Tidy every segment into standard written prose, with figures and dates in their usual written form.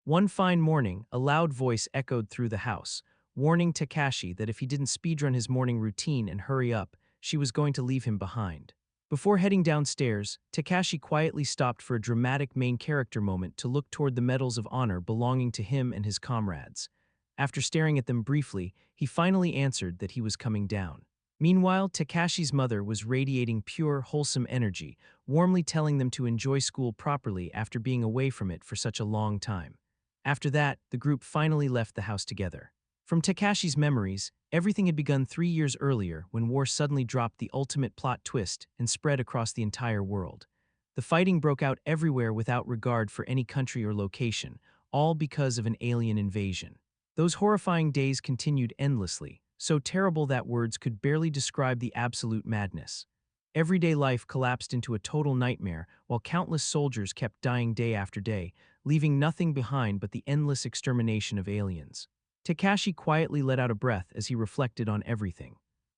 One fine morning, a loud voice echoed through the house, warning Takashi that if he didn't speedrun his morning routine and hurry up, she was going to leave him behind. Before heading downstairs, Takashi quietly stopped for a dramatic main character moment to look toward the medals of honor belonging to him and his comrades. After staring at them briefly, he finally answered that he was coming down. Meanwhile, Takashi's mother was radiating pure, wholesome energy, warmly telling them to enjoy school properly after being away from it for such a long time. After that, the group finally left the house together. From Takashi's memories, everything had begun 3 years earlier when war suddenly dropped the ultimate plot twist and spread across the entire world. The fighting broke out everywhere without regard for any country or location, all because of an alien invasion. Those horrifying days continued endlessly, so terrible that words could barely describe the absolute madness. Everyday life collapsed into a total nightmare while countless soldiers kept dying day after day, leaving nothing behind but the endless extermination of aliens. Takashi quietly let out a breath as he reflected on everything.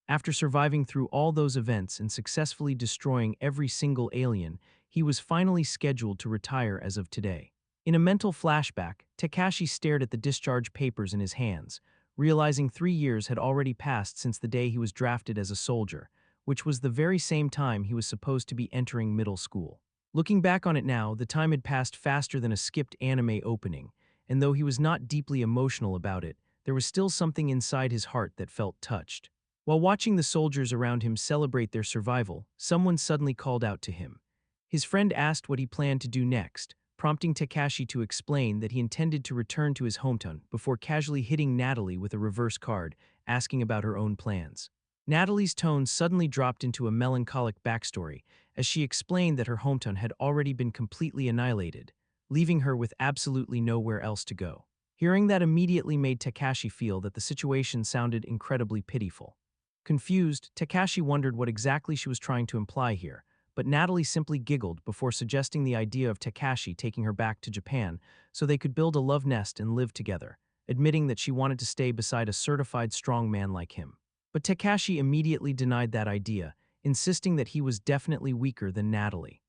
After surviving through all those events and successfully destroying every single alien, he was finally scheduled to retire as of today. In a mental flashback, Takashi stared at the discharge papers in his hands, realizing 3 years had already passed since the day he was drafted as a soldier, which was the very same time he was supposed to be entering middle school. Looking back on it now, the time had passed faster than a skipped anime opening, and though he was not deeply emotional about it, there was still something inside his heart that felt touched. While watching the soldiers around him celebrate their survival, someone suddenly called out to him. His friend asked what he planned to do next, prompting Takashi to explain that he intended to return to his hometown before casually hitting Natalie with a reverse card, asking about her own plans. Natalie's tone suddenly dropped into a melancholic backstory as she explained that her hometown had already been completely annihilated, leaving her with absolutely nowhere else to go. Hearing that immediately made Takashi feel that the situation sounded incredibly pitiful. Confused, Takashi wondered what exactly she was trying to imply here, but Natalie simply giggled before suggesting the idea of Takashi taking her back to Japan so they could build a love nest and live together, admitting that she wanted to stay beside a certified strong man like him. But Takashi immediately denied that idea, insisting that he was definitely weaker than Natalie.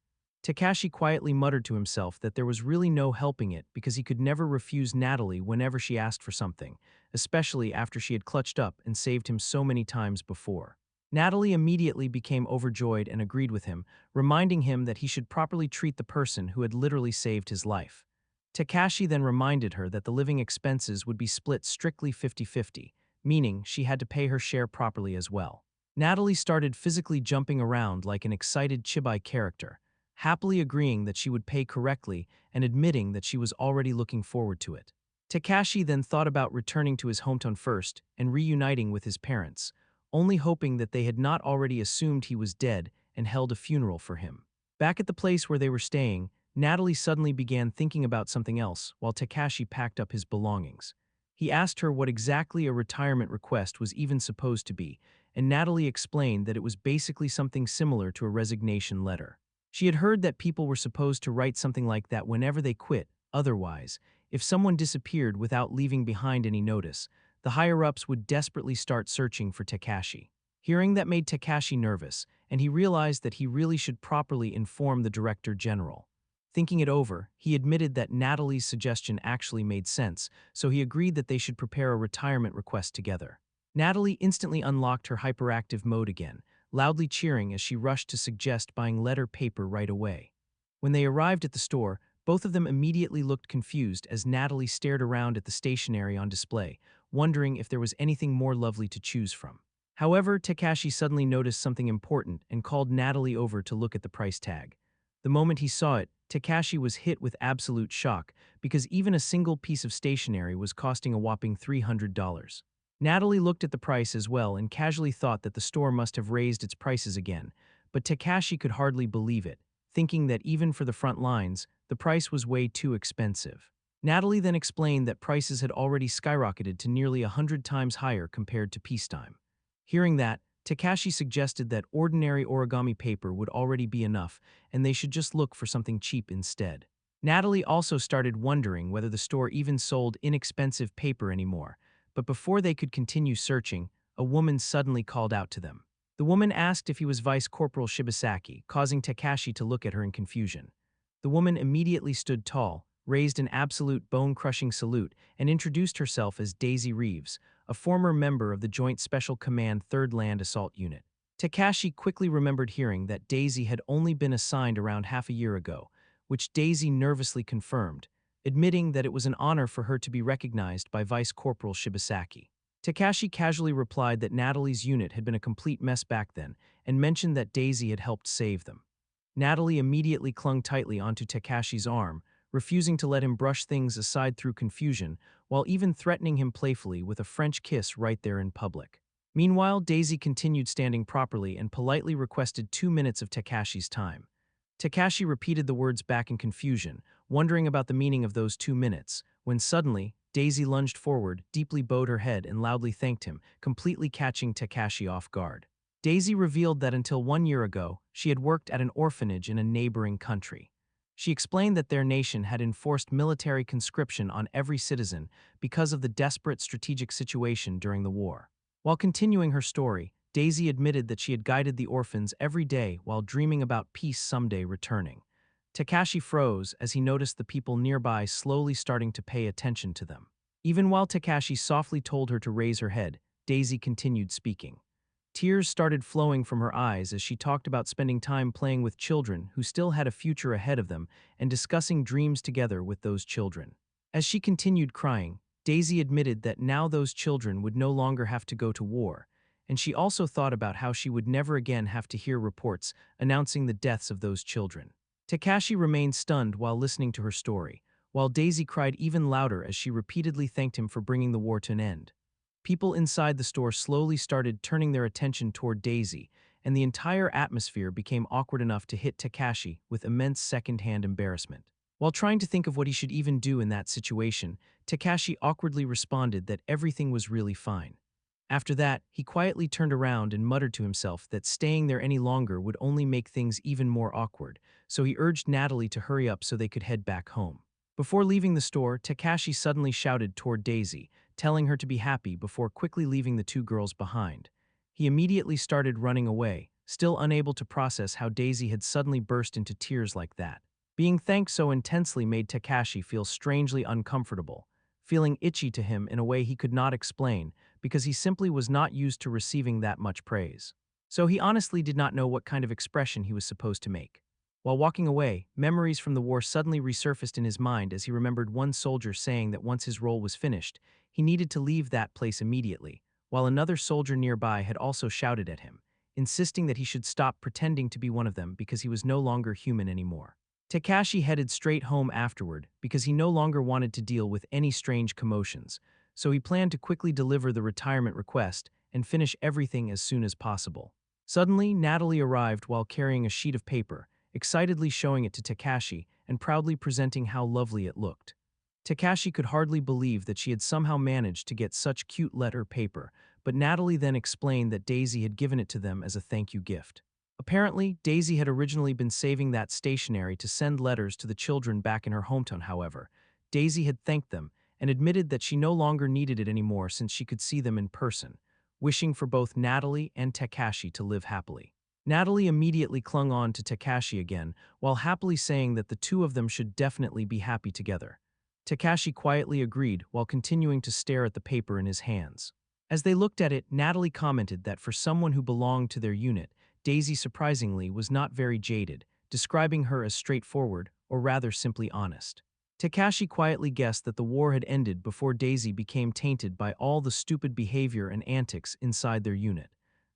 Takashi quietly muttered to himself that there was really no helping it because he could never refuse Natalie whenever she asked for something, especially after she had clutched up and saved him so many times before. Natalie immediately became overjoyed and agreed with him, reminding him that he should properly treat the person who had literally saved his life. Takashi then reminded her that the living expenses would be split strictly 50-50, meaning she had to pay her share properly as well. Natalie started physically jumping around like an excited chibi character, happily agreeing that she would pay correctly and admitting that she was already looking forward to it. Takashi then thought about returning to his hometown first and reuniting with his parents, only hoping that they had not already assumed he was dead and held a funeral for him. Back at the place where they were staying, Natalie suddenly began thinking about something else while Takashi packed up his belongings. He asked her what exactly a retirement request was even supposed to be, and Natalie explained that it was basically something similar to a resignation letter. She had heard that people were supposed to write something like that whenever they quit. Otherwise, if someone disappeared without leaving behind any notice, the higher-ups would desperately start searching for Takashi. Hearing that made Takashi nervous, and he realized that he really should properly inform the Director General. Thinking it over, he admitted that Natalie's suggestion actually made sense, so he agreed that they should prepare a retirement request together. Natalie instantly unlocked her hyperactive mode again, loudly cheering as she rushed to suggest buying letter paper right away. When they arrived at the store, both of them immediately looked confused as Natalie stared around at the stationery on display, wondering if there was anything more lovely to choose from. However, Takashi suddenly noticed something important and called Natalie over to look at the price tag. The moment he saw it, Takashi was hit with absolute shock because even a single piece of stationery was costing a whopping $300. Natalie looked at the price as well and casually thought that the store must have raised its prices again, but Takashi could hardly believe it, thinking that even for the front lines, the price was way too expensive. Natalie then explained that prices had already skyrocketed to nearly 100 times higher compared to peacetime. Hearing that, Takashi suggested that ordinary origami paper would already be enough and they should just look for something cheap instead. Natalie also started wondering whether the store even sold inexpensive paper anymore, but before they could continue searching, a woman suddenly called out to them. The woman asked if he was Vice Corporal Shibasaki, causing Takashi to look at her in confusion. The woman immediately stood tall, raised an absolute bone-crushing salute, and introduced herself as Daisy Reeves, a former member of the Joint Special Command 3rd Land Assault Unit. Takashi quickly remembered hearing that Daisy had only been assigned around half a year ago, which Daisy nervously confirmed, admitting that it was an honor for her to be recognized by Vice Corporal Shibasaki. Takashi casually replied that Natalie's unit had been a complete mess back then and mentioned that Daisy had helped save them. Natalie immediately clung tightly onto Takashi's arm, refusing to let him brush things aside through confusion, while even threatening him playfully with a French kiss right there in public. Meanwhile, Daisy continued standing properly and politely requested 2 minutes of Takashi's time. Takashi repeated the words back in confusion, wondering about the meaning of those 2 minutes, when suddenly, Daisy lunged forward, deeply bowed her head, and loudly thanked him, completely catching Takashi off guard. Daisy revealed that until 1 year ago, she had worked at an orphanage in a neighboring country. She explained that their nation had enforced military conscription on every citizen because of the desperate strategic situation during the war. While continuing her story, Daisy admitted that she had guided the orphans every day while dreaming about peace someday returning. Takashi froze as he noticed the people nearby slowly starting to pay attention to them. Even while Takashi softly told her to raise her head, Daisy continued speaking. Tears started flowing from her eyes as she talked about spending time playing with children who still had a future ahead of them and discussing dreams together with those children. As she continued crying, Daisy admitted that now those children would no longer have to go to war, and she also thought about how she would never again have to hear reports announcing the deaths of those children. Takashi remained stunned while listening to her story, while Daisy cried even louder as she repeatedly thanked him for bringing the war to an end. People inside the store slowly started turning their attention toward Daisy, and the entire atmosphere became awkward enough to hit Takashi with immense second-hand embarrassment. While trying to think of what he should even do in that situation, Takashi awkwardly responded that everything was really fine. After that, he quietly turned around and muttered to himself that staying there any longer would only make things even more awkward, so he urged Natalie to hurry up so they could head back home. Before leaving the store, Takashi suddenly shouted toward Daisy, telling her to be happy before quickly leaving the 2 girls behind. He immediately started running away, still unable to process how Daisy had suddenly burst into tears like that. Being thanked so intensely made Takashi feel strangely uncomfortable, feeling itchy to him in a way he could not explain because he simply was not used to receiving that much praise. So he honestly did not know what kind of expression he was supposed to make. While walking away, memories from the war suddenly resurfaced in his mind as he remembered one soldier saying that once his role was finished, he needed to leave that place immediately, while another soldier nearby had also shouted at him, insisting that he should stop pretending to be one of them because he was no longer human anymore. Takashi headed straight home afterward because he no longer wanted to deal with any strange commotions, so he planned to quickly deliver the retirement request and finish everything as soon as possible. Suddenly, Natalie arrived while carrying a sheet of paper, excitedly showing it to Takashi and proudly presenting how lovely it looked. Takashi could hardly believe that she had somehow managed to get such cute letter paper, but Natalie then explained that Daisy had given it to them as a thank you gift. Apparently, Daisy had originally been saving that stationery to send letters to the children back in her hometown. However, Daisy had thanked them and admitted that she no longer needed it anymore since she could see them in person, wishing for both Natalie and Takashi to live happily. Natalie immediately clung on to Takashi again, while happily saying that the 2 of them should definitely be happy together. Takashi quietly agreed while continuing to stare at the paper in his hands. As they looked at it, Natalie commented that for someone who belonged to their unit, Daisy surprisingly was not very jaded, describing her as straightforward, or rather simply honest. Takashi quietly guessed that the war had ended before Daisy became tainted by all the stupid behavior and antics inside their unit.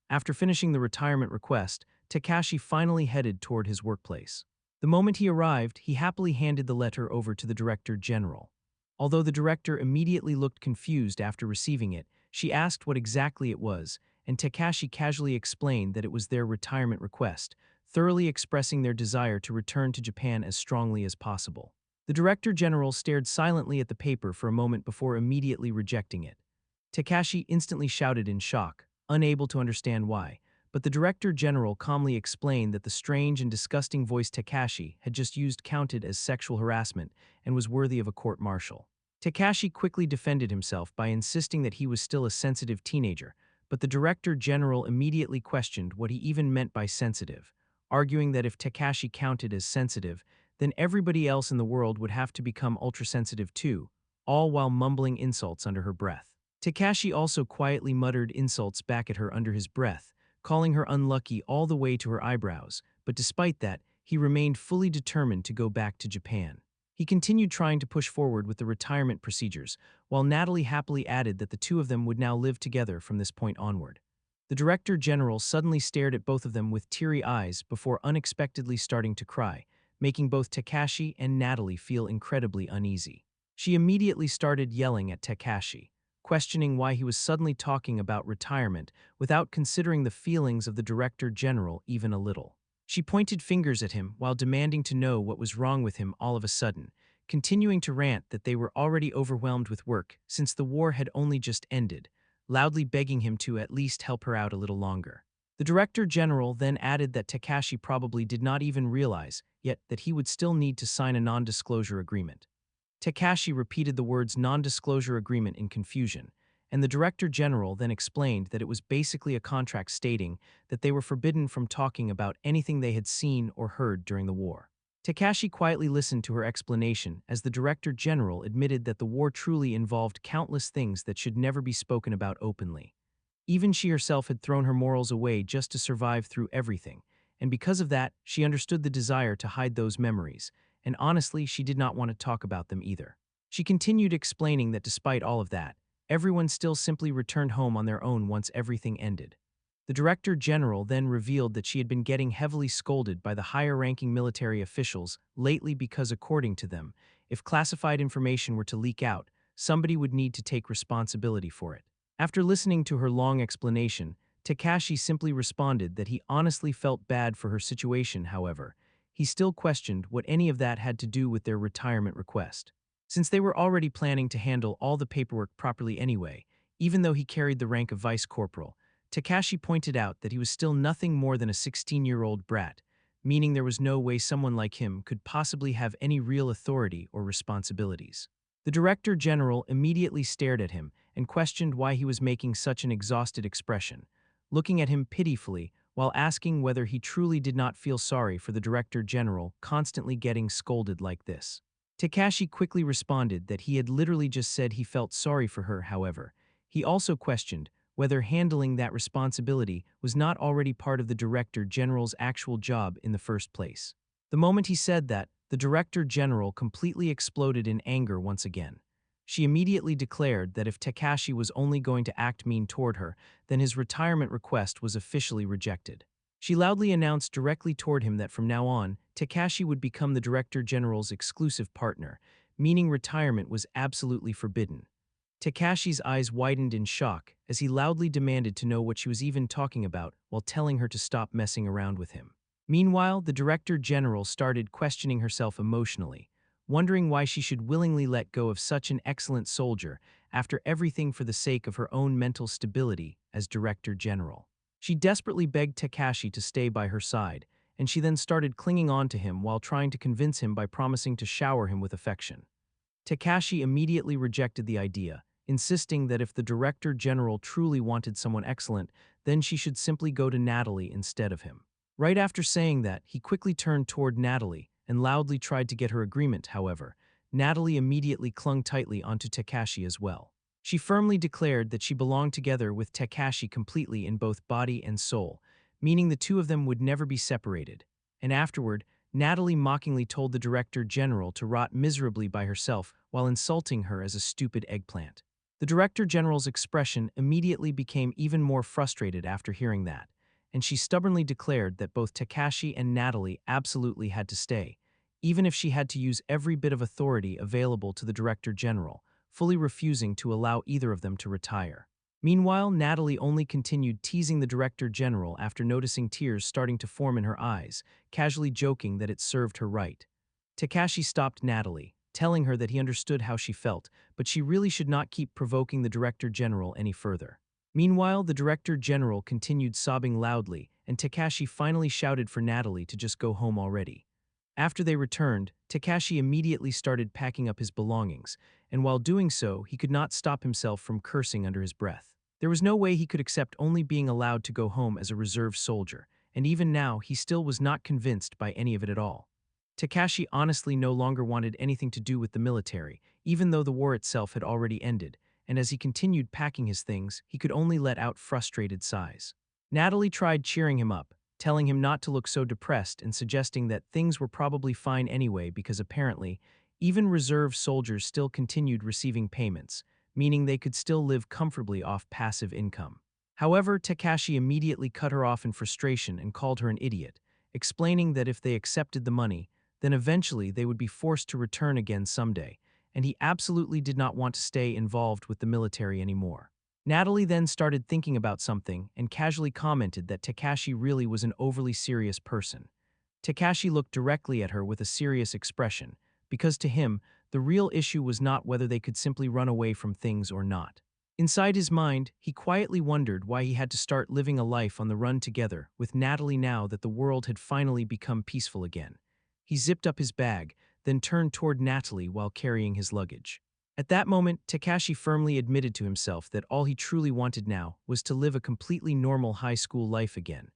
After finishing the retirement request, Takashi finally headed toward his workplace. The moment he arrived, he happily handed the letter over to the Director General. Although the director immediately looked confused after receiving it, she asked what exactly it was, and Takashi casually explained that it was their retirement request, thoroughly expressing their desire to return to Japan as strongly as possible. The Director General stared silently at the paper for a moment before immediately rejecting it. Takashi instantly shouted in shock, unable to understand why, but the Director General calmly explained that the strange and disgusting voice Takashi had just used counted as sexual harassment and was worthy of a court-martial. Takashi quickly defended himself by insisting that he was still a sensitive teenager, but the Director General immediately questioned what he even meant by sensitive, arguing that if Takashi counted as sensitive, then everybody else in the world would have to become ultra-sensitive too, all while mumbling insults under her breath. Takashi also quietly muttered insults back at her under his breath, calling her unlucky all the way to her eyebrows, but despite that, he remained fully determined to go back to Japan. He continued trying to push forward with the retirement procedures, while Natalie happily added that the two of them would now live together from this point onward. The Director General suddenly stared at both of them with teary eyes before unexpectedly starting to cry, making both Takashi and Natalie feel incredibly uneasy. She immediately started yelling at Takashi, questioning why he was suddenly talking about retirement without considering the feelings of the Director General even a little. She pointed fingers at him while demanding to know what was wrong with him all of a sudden, continuing to rant that they were already overwhelmed with work since the war had only just ended, loudly begging him to at least help her out a little longer. The Director General then added that Takashi probably did not even realize yet that he would still need to sign a non-disclosure agreement. Takashi repeated the words non-disclosure agreement in confusion, and the Director General then explained that it was basically a contract stating that they were forbidden from talking about anything they had seen or heard during the war. Takashi quietly listened to her explanation as the Director General admitted that the war truly involved countless things that should never be spoken about openly. Even she herself had thrown her morals away just to survive through everything, and because of that, she understood the desire to hide those memories, and honestly, she did not want to talk about them either. She continued explaining that despite all of that, everyone still simply returned home on their own once everything ended. The Director General then revealed that she had been getting heavily scolded by the higher-ranking military officials lately because, according to them, if classified information were to leak out, somebody would need to take responsibility for it. After listening to her long explanation, Takashi simply responded that he honestly felt bad for her situation. However, he still questioned what any of that had to do with their retirement request. Since they were already planning to handle all the paperwork properly anyway, even though he carried the rank of vice corporal, Takashi pointed out that he was still nothing more than a 16-year-old brat, meaning there was no way someone like him could possibly have any real authority or responsibilities. The Director General immediately stared at him and questioned why he was making such an exhausted expression, looking at him pitifully while asking whether he truly did not feel sorry for the Director General constantly getting scolded like this. Takashi quickly responded that he had literally just said he felt sorry for her. However, he also questioned whether handling that responsibility was not already part of the Director General's actual job in the first place. The moment he said that, the Director General completely exploded in anger once again. She immediately declared that if Takashi was only going to act mean toward her, then his retirement request was officially rejected. She loudly announced directly toward him that from now on, Takashi would become the Director General's exclusive partner, meaning retirement was absolutely forbidden. Takashi's eyes widened in shock as he loudly demanded to know what she was even talking about while telling her to stop messing around with him. Meanwhile, the Director General started questioning herself emotionally, wondering why she should willingly let go of such an excellent soldier after everything for the sake of her own mental stability as Director General. She desperately begged Takashi to stay by her side, and she then started clinging on to him while trying to convince him by promising to shower him with affection. Takashi immediately rejected the idea, insisting that if the Director General truly wanted someone excellent, then she should simply go to Natalie instead of him. Right after saying that, he quickly turned toward Natalie and loudly tried to get her agreement. However, Natalie immediately clung tightly onto Takashi as well. She firmly declared that she belonged together with Takashi completely in both body and soul, meaning the two of them would never be separated. And afterward, Natalie mockingly told the Director General to rot miserably by herself while insulting her as a stupid eggplant. The Director General's expression immediately became even more frustrated after hearing that, and she stubbornly declared that both Takashi and Natalie absolutely had to stay, even if she had to use every bit of authority available to the Director General, fully refusing to allow either of them to retire. Meanwhile, Natalie only continued teasing the Director General after noticing tears starting to form in her eyes, casually joking that it served her right. Takashi stopped Natalie, telling her that he understood how she felt, but she really should not keep provoking the Director General any further. Meanwhile, the Director General continued sobbing loudly, and Takashi finally shouted for Natalie to just go home already. After they returned, Takashi immediately started packing up his belongings, and while doing so, he could not stop himself from cursing under his breath. There was no way he could accept only being allowed to go home as a reserve soldier, and even now he still was not convinced by any of it at all. Takashi honestly no longer wanted anything to do with the military, even though the war itself had already ended, and as he continued packing his things, he could only let out frustrated sighs. Natalie tried cheering him up, telling him not to look so depressed and suggesting that things were probably fine anyway because apparently, even reserve soldiers still continued receiving payments, meaning they could still live comfortably off passive income. However, Takashi immediately cut her off in frustration and called her an idiot, explaining that if they accepted the money, then eventually they would be forced to return again someday, and he absolutely did not want to stay involved with the military anymore. Natalie then started thinking about something and casually commented that Takashi really was an overly serious person. Takashi looked directly at her with a serious expression, because to him, the real issue was not whether they could simply run away from things or not. Inside his mind, he quietly wondered why he had to start living a life on the run together with Natalie now that the world had finally become peaceful again. He zipped up his bag, then turned toward Natalie while carrying his luggage. At that moment, Takashi firmly admitted to himself that all he truly wanted now was to live a completely normal high school life again.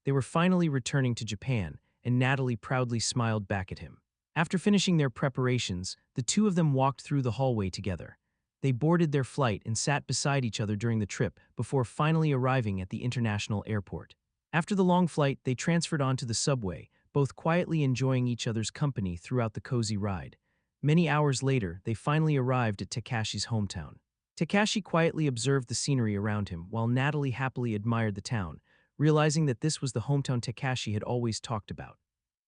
They were finally returning to Japan, and Natalie proudly smiled back at him. After finishing their preparations, the two of them walked through the hallway together. They boarded their flight and sat beside each other during the trip before finally arriving at the international airport. After the long flight, they transferred onto the subway, both quietly enjoying each other's company throughout the cozy ride. Many hours later, they finally arrived at Takashi's hometown. Takashi quietly observed the scenery around him while Natalie happily admired the town, realizing that this was the hometown Takashi had always talked about.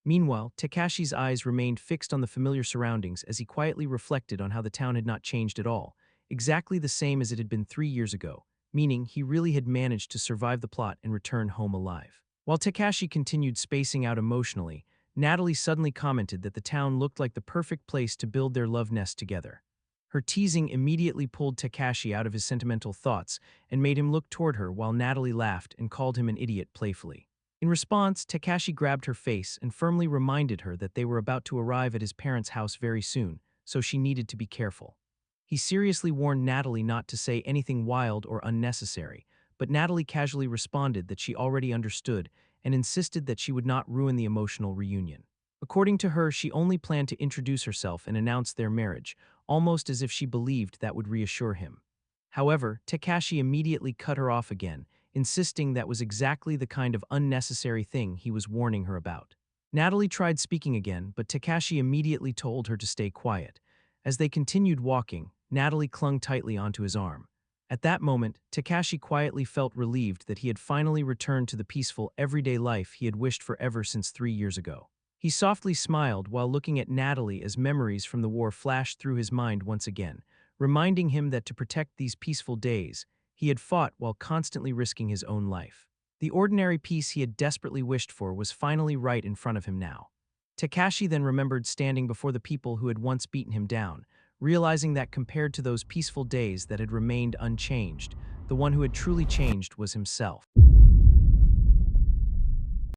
Meanwhile, Takashi's eyes remained fixed on the familiar surroundings as he quietly reflected on how the town had not changed at all, exactly the same as it had been 3 years ago, meaning he really had managed to survive the plot and return home alive. While Takashi continued spacing out emotionally, Natalie suddenly commented that the town looked like the perfect place to build their love nest together. Her teasing immediately pulled Takashi out of his sentimental thoughts and made him look toward her while Natalie laughed and called him an idiot playfully. In response, Takashi grabbed her face and firmly reminded her that they were about to arrive at his parents' house very soon, so she needed to be careful. He seriously warned Natalie not to say anything wild or unnecessary, but Natalie casually responded that she already understood and insisted that she would not ruin the emotional reunion. According to her, she only planned to introduce herself and announce their marriage, almost as if she believed that would reassure him. However, Takashi immediately cut her off again, insisting that was exactly the kind of unnecessary thing he was warning her about. Natalie tried speaking again, but Takashi immediately told her to stay quiet. As they continued walking, Natalie clung tightly onto his arm. At that moment, Takashi quietly felt relieved that he had finally returned to the peaceful, everyday life he had wished for ever since 3 years ago. He softly smiled while looking at Natalie as memories from the war flashed through his mind once again, reminding him that to protect these peaceful days, he had fought while constantly risking his own life. The ordinary peace he had desperately wished for was finally right in front of him now. Takashi then remembered standing before the people who had once beaten him down, realizing that compared to those peaceful days that had remained unchanged, the one who had truly changed was himself.